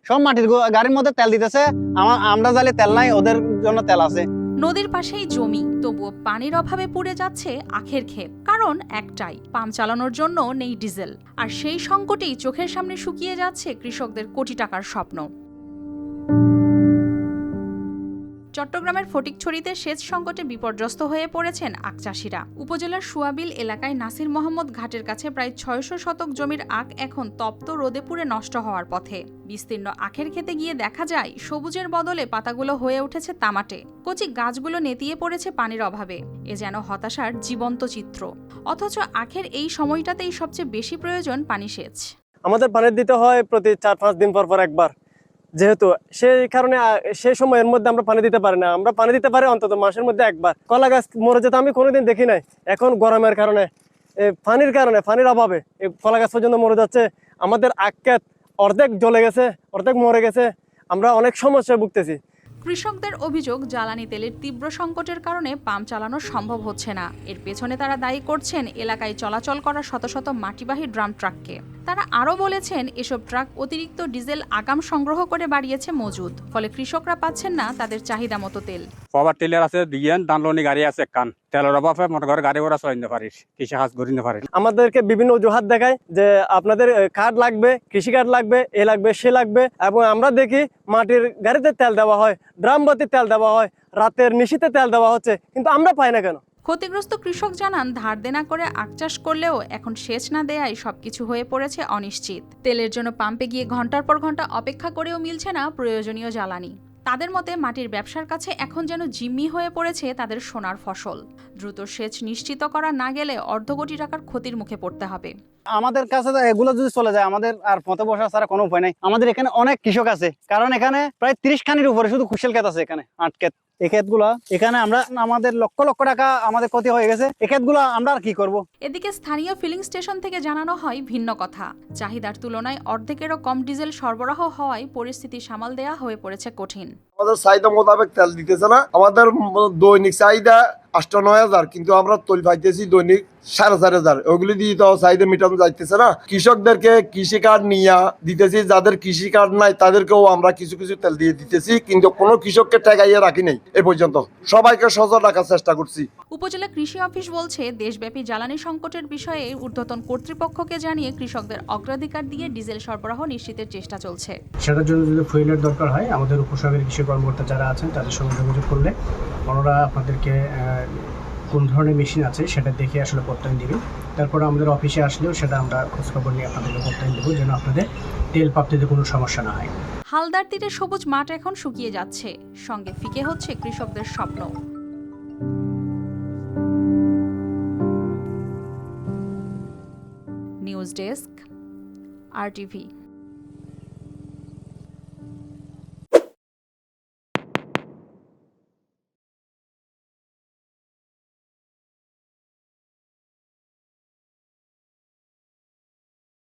সব মাটির গাড়ির মধ্যে তেল দিতেছে, আমরা জালে তেল নাই, ওদের জন্য তেল আছে। নদীর পাশেই জমি, তবুও পানির অভাবে পুড়ে যাচ্ছে আখের ক্ষেত। কারণ একটাই, পাম্প চালানোর জন্য নেই ডিজেল। আর সেই সংকটেই চোখের সামনে শুকিয়ে যাচ্ছে কৃষকদের কোটি টাকার স্বপ্ন। চট্টগ্রামের ফটিকছড়িতে সেচ সংকটে বিপর্যস্ত হয়ে পড়েছেন আখ চাষিরা। উপজেলার সুয়াবিল এলাকায় নাসির মোহাম্মদ ঘাটের কাছে প্রায় ৬০০ শতক জমির আখ এখন তপ্ত রোদে পুড়ে নষ্ট হওয়ার পথে। বিস্তীর্ণ আখের খেতে গিয়ে দেখা যায় সবুজের বদলে পাতাগুলো হয়ে উঠেছে তামাটে। কচি গাছগুলো নেতিয়ে পড়েছে পানির অভাবে। এ যেন হতাশার জীবন্ত চিত্র। অথচ আখের এই সময়টাতেই সবচেয়ে বেশি প্রয়োজন পানি সেচ। আমাদের পানি দিতে হয় প্রতি ৪-৫ দিন পর পর একবার, যেহেতু সেই কারণে সেই সময়ের মধ্যে আমরা পানি দিতে পারি না। আমরা পানি দিতে পারি অন্তত মাসের মধ্যে একবার। কলা গাছ মরে যেতে আমি কোনোদিন দেখি নাই। এখন গরমের কারণে, পানির অভাবে এই কলা গাছ পর্যন্ত মরে যাচ্ছে। আমাদের আখ ক্ষেত অর্ধেক জ্বলে গেছে, অর্ধেক মরে গেছে। আমরা অনেক সমস্যায় ভুগতেছি। কৃষকদের অভিযোগ, জ্বালানি তেলের তীব্র সংকটের কারণে পাম্প চালানো সম্ভব হচ্ছে না। এর পেছনে তারা দায়ী করছেন এলাকায় চলাচল করা শত শত মাটিবাহী ড্রাম ট্রাককে। তারা আরও বলেছেন, এসব ট্রাক অতিরিক্ত ডিজেল আগাম সংগ্রহ করে বাড়িয়েছে মজুদ। ফলে কৃষকরা পাচ্ছেন না তাদের চাহিদা মতো তেল। পাওয়ার টিলার আছে, দিয়েন দানলনি গাড়ি আছে কান, তেলের অভাবে মনে করে গাড়ি ঘোড়া চলাইতে পারিস, কৃষি কাজ করিতে পারিস। আমাদেরকে বিভিন্ন অজুহাত দেখায় যে আপনাদের কার্ড লাগবে, কৃষি কার্ড লাগবে, এ লাগবে, সে লাগবে। এবং আমরা দেখি মাটির গাড়িতে তেল দেওয়া হয়, ড্রাম ভর্তি তেল দেওয়া হয়, রাতের নিশীতে তেল দেওয়া হচ্ছে, কিন্তু আমরা পাই না কেন? ক্ষতিগ্রস্ত কৃষক জানান, ধার দেনা করে আখ চাষ করলেও এখন সেচ না দেয়ায় সবকিছু হয়ে পড়েছে অনিশ্চিত। তেলের জন্য পাম্পে গিয়ে ঘন্টার পর ঘন্টা অপেক্ষা করেও মিলছে না প্রয়োজনীয় জ্বালানি। তাদের মতে মাটির ব্যবসার কাছে এখন যেন জিম্মি হয়ে পড়েছে তাদের সোনার ফসল। দ্রুত সেচ নিশ্চিত করা না গেলে অর্ধ কোটি টাকার ক্ষতির মুখে পড়তে হবে। আমাদের কাছে এগুলো যদি চলে যায়, আমাদের আর পথে বসা ছাড়া কোনো উপায় নাই। আমাদের এখানে অনেক কৃষক আছে, কারণ এখানে প্রায় 30 খানির উপরে শুধু খুশিল ক্ষেত আছে, এখানে 8 ক্ষেত। এই ক্ষেতগুলা এখানে আমাদের লক্ষ লক্ষ টাকা আমাদের ক্ষতি হয়ে গেছে। এই ক্ষেতগুলো আমরা আর কি করব? এদিকে স্থানীয় ফিলিং স্টেশন থেকে জানানো হয় ভিন্ন কথা। চাহিদার তুলনায় অর্ধেকেরও কম ডিজেল সরবরাহ হওয়ায় পরিস্থিতি সামাল দেয়া হয়ে পড়েছে কঠিন। আমাদের চাহিদা মোতাবেক তেল দিতেছে না। আমাদের দৈনিক চাহিদা 8-9 হাজার, কিন্তু আমরা তৈল পাইতেছি দৈনিক 4,500। ওগুলি দিয়ে তো চাহিদা মেটানো যাইতেছে না। কৃষকদেরকে কৃষি কার্ড নিয়ে দিতেছি, যাদের কৃষি কার্ড নাই তাদেরকেও আমরা কিছু কিছু তেল দিয়ে দিতেছি, কিন্তু কোনো কৃষককে ঠেকাইয়ে রাখি নাই এ পর্যন্ত। সবাইকে সচল রাখার চেষ্টা করছি। উপজেলা কৃষি অফিস বলছে, দেশব্যাপী জ্বালানি সংকটের বিষয়ে ঊর্ধ্বতন কর্তৃপক্ষকে জানিয়ে কৃষকদের অগ্রাধিকার দিয়ে ডিজেল সরবরাহ নিশ্চিতের চেষ্টা চলছে। সেটার জন্য যদি ফুয়েলের দরকার হয়, আমাদের উপসাগরের কৃষি কর্মকর্তা যারা আছেন তাদের সঙ্গে যোগাযোগ করলে ওনারা আপনাদেরকে কোন ধরনের মেশিন আছে সেটা দেখে আসলে প্রত্যয়ন দিবেন। তারপর আমাদের অফিসে আসলেও সেটা আমরা খোঁজখবর নিয়ে আপনাদেরকে প্রত্যয়ন দেবো, যেন আপনাদের তেল প্রাপ্তিতে কোনো সমস্যা না হয়। হালদার তীরে সবুজ মাঠ এখন শুকিয়ে যাচ্ছে, সঙ্গে ফিকে হচ্ছে কৃষকদের স্বপ্ন। News desk, RTV।